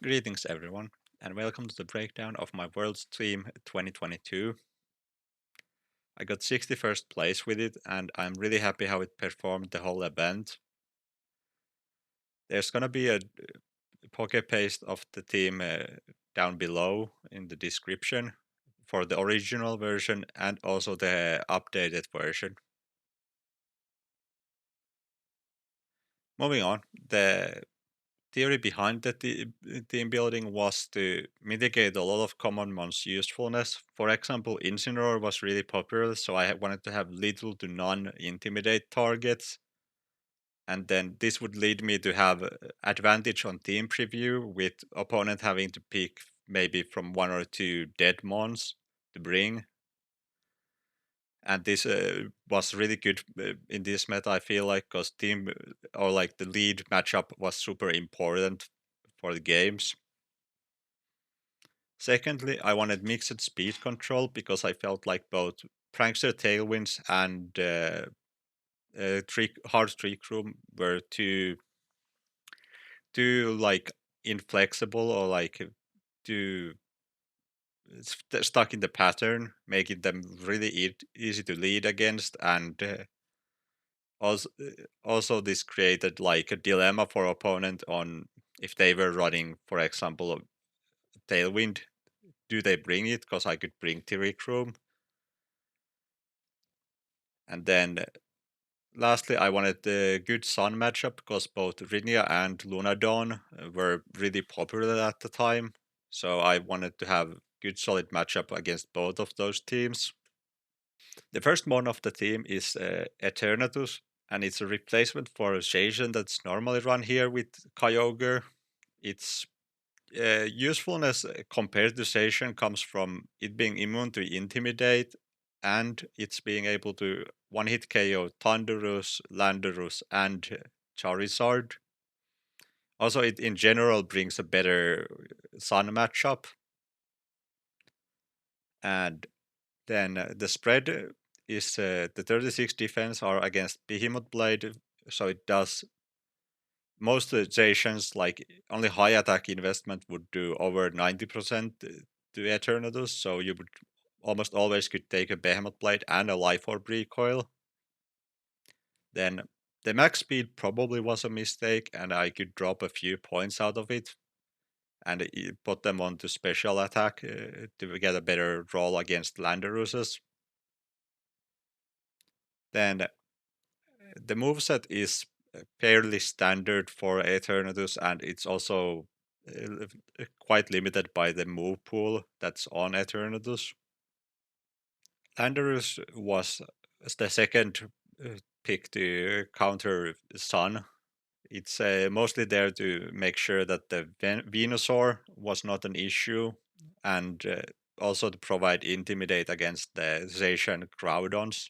Greetings everyone, and welcome to the breakdown of my Worlds Team 2022. I got 61st place with it, and I'm really happy how it performed the whole event. There's gonna be a poke paste of the team down below in the description for the original version and also the updated version. Moving on, the theory behind the team building was to mitigate a lot of common mon's usefulness. For example, Incineroar was really popular, so I wanted to have little to none intimidate targets. And then this would lead me to have advantage on team preview, with opponent having to pick maybe from one or two dead mons to bring. And this was really good in this meta, I feel like, because team or like the lead matchup was super important for the games. Secondly, I wanted mixed speed control because I felt like both Prankster Tailwinds and Hard Trick Room were too like inflexible or like too stuck in the pattern, making them really easy to lead against. And also, also this created like a dilemma for opponent on if they were running, for example, a Tailwind. Do they bring it? Because I could bring Trick Room. And then lastly, I wanted a good Sun matchup because both Rinnia and Lunadon were really popular at the time. So I wanted to have good solid matchup against both of those teams. The first mon of the team is Eternatus, and it's a replacement for a Zacian that's normally run here with Kyogre. Its usefulness compared to Zacian comes from it being immune to Intimidate, and it's being able to one-hit KO Thundurus, Landorus, and Charizard. Also, it in general brings a better Sun matchup. And then the spread is the 36 defense are against Behemoth Blade, so it does most Zacians, like only high attack investment would do over 90% to Eternatus, so you would almost always could take a Behemoth Blade and a Life Orb recoil. Then the max speed probably was a mistake, and I could drop a few points out of it and put them onto special attack to get a better roll against Landaruses. Then the moveset is fairly standard for Eternatus, and it's also quite limited by the move pool that's on Eternatus. Landorus was the second pick to counter Sun. It's mostly there to make sure that the Venusaur was not an issue, and also to provide Intimidate against the Zacian Groudons.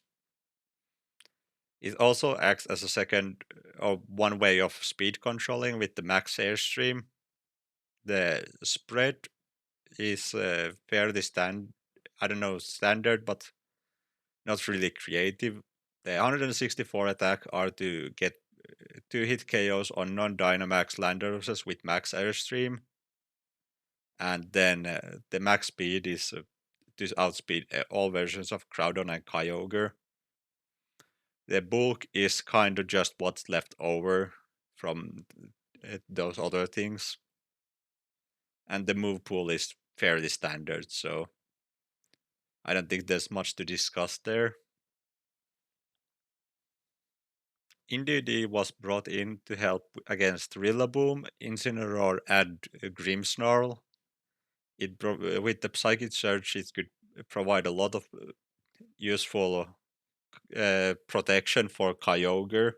It also acts as a second or one way of speed controlling with the max airstream. The spread is fairly standard, but not really creative. The 164 attack are to get 2-hit KOs on non-Dynamax Landorus with max airstream, and then the max speed is to outspeed all versions of Groudon and Kyogre. The bulk is kind of just what's left over from those other things, and the move pool is fairly standard, so I don't think there's much to discuss there. Indeedee was brought in to help against Rillaboom, Incineroar, and Grimmsnarl. With the Psychic Surge, it could provide a lot of useful protection for Kyogre.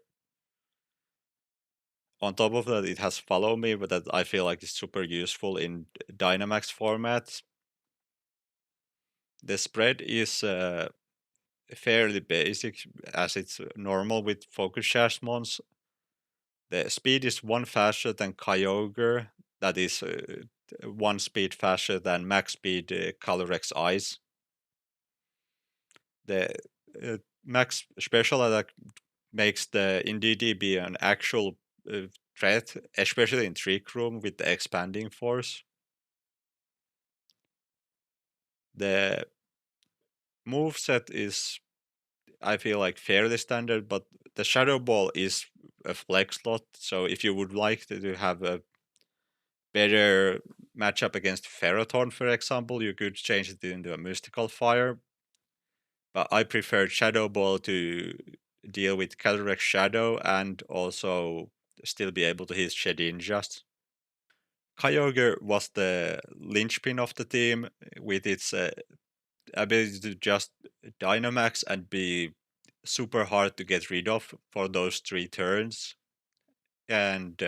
On top of that, it has Follow Me, but that I feel like is super useful in Dynamax formats. The spread is fairly basic, as it's normal with Focus Sash mons. The speed is one faster than Kyogre, that is one speed faster than max speed Calyrex Ice. The max special attack makes the Indeedee be an actual threat, especially in Trick Room with the expanding force. The move set is, I feel like, fairly standard, but the Shadow Ball is a flex slot. So if you would like to have a better matchup against Ferrothorn, for example, you could change it into a Mystical Fire. But I prefer Shadow Ball to deal with Cataract's Shadow and also still be able to hit Shedinjas. Kyogre was the linchpin of the team with its ability to just Dynamax and be super hard to get rid of for those 3 turns, and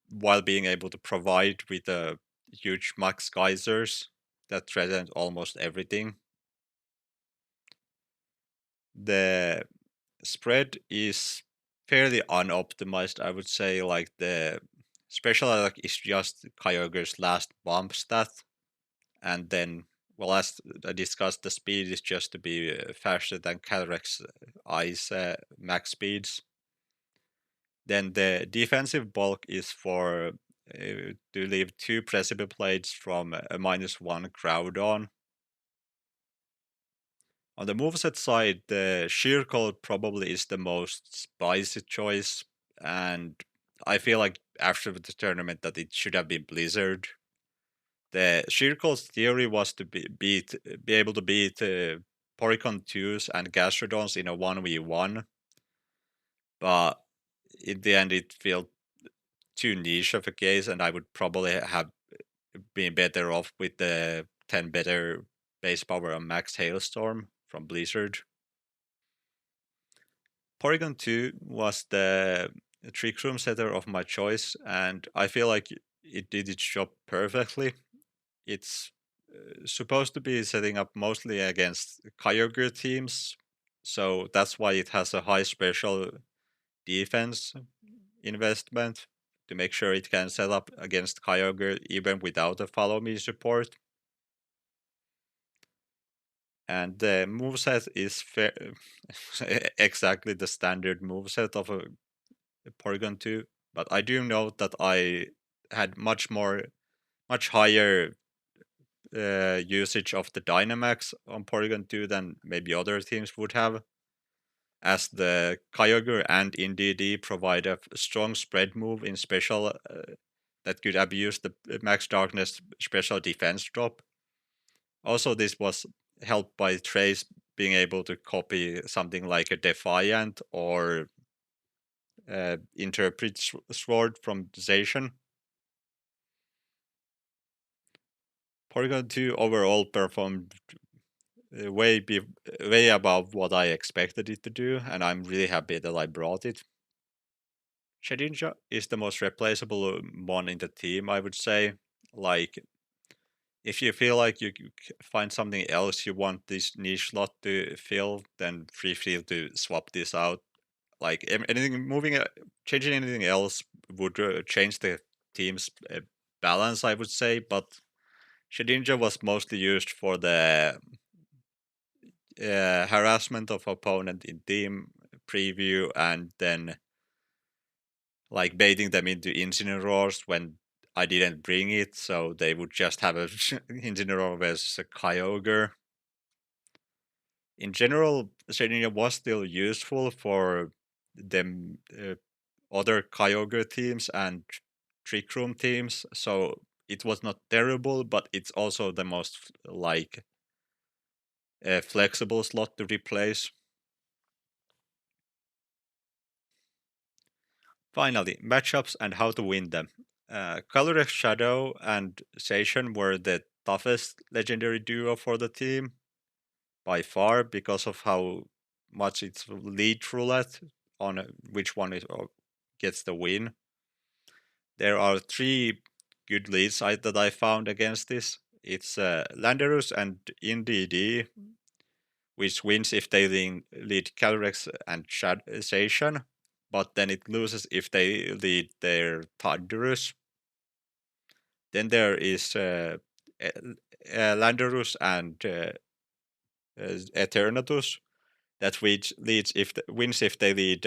while being able to provide with a huge max geysers that threaten almost everything. The spread is fairly unoptimized, I would say. Like the special attack is just Kyogre's last bump stat, and then, well, as I discussed, the speed is just to be faster than Cataract's ice max speeds. Then the defensive bulk is for to leave 2 Precipitate from a -1 Groudon. On the moveset side, the Sheer Cold probably is the most spicy choice, and I feel like after the tournament that it should have been Blizzard. The Sheer Cold's theory was to be able to beat Porygon 2s and Gastrodons in a 1v1, but in the end it felt too niche of a case, and I would probably have been better off with the 10 better base power and max Hailstorm from Blizzard. Porygon 2 was the Trick Room setter of my choice, and I feel like it did its job perfectly. It's supposed to be setting up mostly against Kyogre teams, so that's why it has a high special defense investment to make sure it can set up against Kyogre even without a follow me support. And the moveset is exactly the standard moveset of a Porygon 2, but I do note that I had much higher usage of the Dynamax on Porygon 2 than maybe other teams would have, as the Kyogre and Indeedee provide a strong spread move in special that could abuse the Max Darkness special defense drop. Also, this was helped by Trace being able to copy something like a Defiant or Interpret Sword from Zacian. Porygon 2 overall performed way above what I expected it to do, and I'm really happy that I brought it. Shedinja is the most replaceable one in the team, I would say. Like, if you feel like you find something else you want this niche slot to fill, then feel to swap this out. Like anything changing anything else would change the team's balance, I would say. But Shedinja was mostly used for the harassment of opponent in team preview, and then like baiting them into Incineroars when I didn't bring it, so they would just have a Incineroar versus a Kyogre. In general, Shedinja was still useful for them other Kyogre teams and Trick Room teams, so it was not terrible, but it's also the most like flexible slot to replace. Finally, matchups and how to win them. Calyrex Shadow and Zacian were the toughest legendary duo for the team by far because of how much it's lead roulette on which one gets the win. There are 3 good leads that I found against this. It's Landorus and Indeedee, which wins if they lead Calyrex and Zacian, but then it loses if they lead their Thunderous. Then there is Landorus and Eternatus that leads if wins if they lead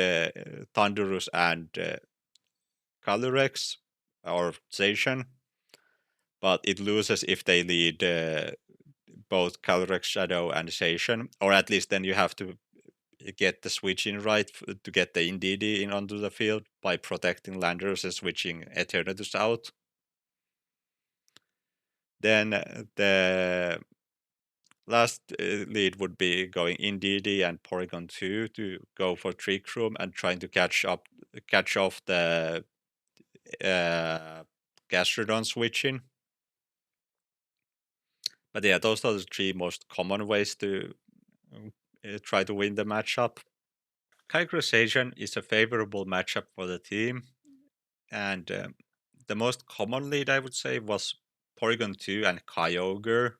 Thunderous and Calyrex or Zacian, but it loses if they lead both Calyrex Shadow and Zacian, or at least then you have to get the switching right to get the Indeedee in onto the field by protecting Landers and switching Eternatus out. Then the last lead would be going Indeedee and Porygon 2 to go for Trick Room and trying to catch off the Gastrodon switching. But yeah, those are the three most common ways to try to win the matchup. Characterization is a favorable matchup for the team, and the most common lead I would say was Porygon 2 and Kyogre,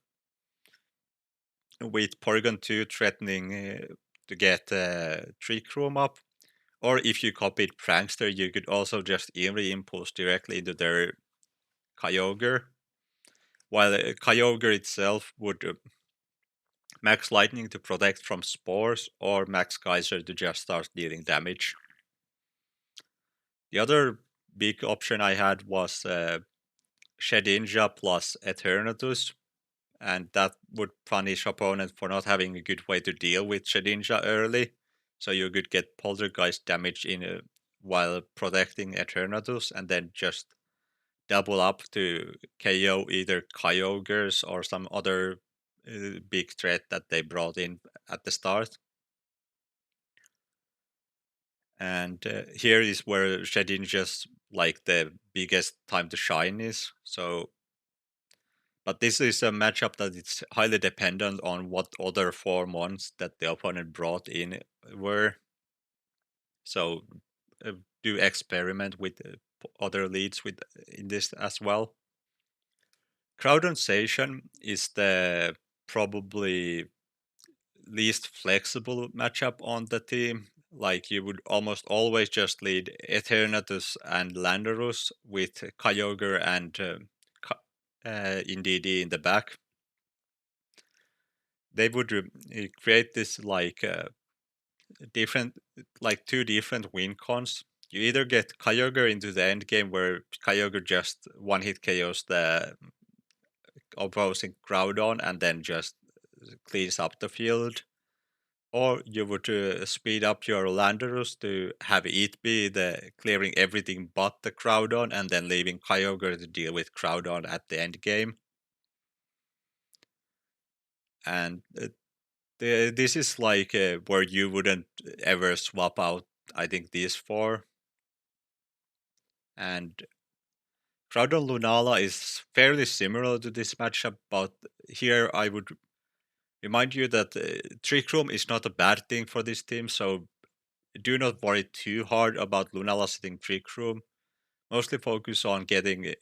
with Porygon 2 threatening to get Trick Room up. Or if you copied Prankster, you could also just Eevee Impulse directly into their Kyogre, while Kyogre itself would Max Lightning to protect from Spores, or Max Geyser to just start dealing damage. The other big option I had was Shedinja plus Eternatus, and that would punish opponent for not having a good way to deal with Shedinja early, so you could get Poltergeist damage in while protecting Eternatus, and then just double up to KO either Kyogres or some other big threat that they brought in at the start. And here is where Shedinja's like the biggest time to shine is. So, but this is a matchup that it's highly dependent on what other 4 months that the opponent brought in were. So, uh, do experiment with other leads with in this as well. Crowdensation is the probably least flexible matchup on the team. Like you would almost always just lead Eternatus and Landorus with Kyogre and Indeedee in the back. They would create this like different, like two different win cons. You either get Kyogre into the end game where Kyogre just one hit KOs the opposing Groudon and then just cleans up the field, or you would speed up your Landorus to have it be the clearing everything but the Groudon and then leaving Kyogre to deal with Groudon at the end game. And this is like where you wouldn't ever swap out, I think, these four. And Groudon Lunala is fairly similar to this matchup, but here I would remind you that Trick Room is not a bad thing for this team, so do not worry too hard about Lunala sitting Trick Room. Mostly focus on getting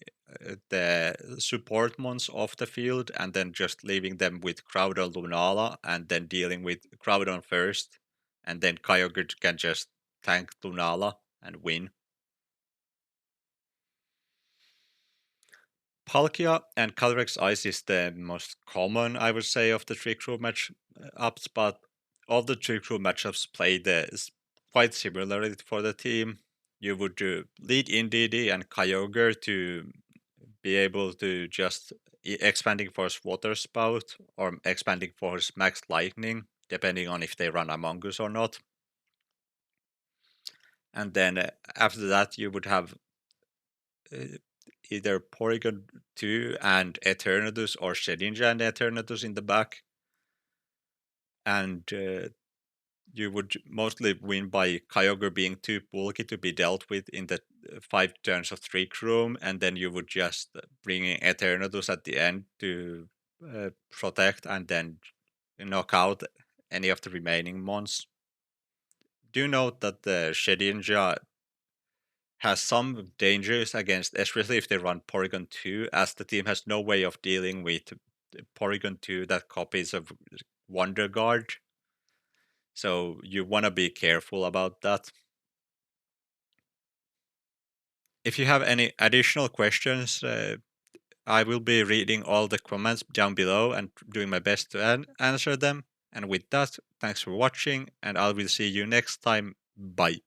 the support mons off the field and then just leaving them with Groudon Lunala and then dealing with Groudon first. And then Kyogre can just tank Lunala and win. Palkia and Calyrex Ice is the most common, I would say, of the Trick Room matchups, but all the Trick Room matchups play quite similarly for the team. You would lead Indeedee and Kyogre to be able to just expanding force Water Spout or expanding force Max Lightning, depending on if they run Among Us or not. And then after that, you would have either Porygon 2 and Eternatus or Shedinja and Eternatus in the back. And you would mostly win by Kyogre being too bulky to be dealt with in the 5 turns of Trick Room, and then you would just bring in Eternatus at the end to protect and then knock out any of the remaining mons. Do note that the Shedinja has some dangers against, especially if they run Porygon 2, as the team has no way of dealing with Porygon 2 that copies of Wonder Guard. So you want to be careful about that. If you have any additional questions, I will be reading all the comments down below and doing my best to answer them. And with that, thanks for watching, and I will see you next time. Bye.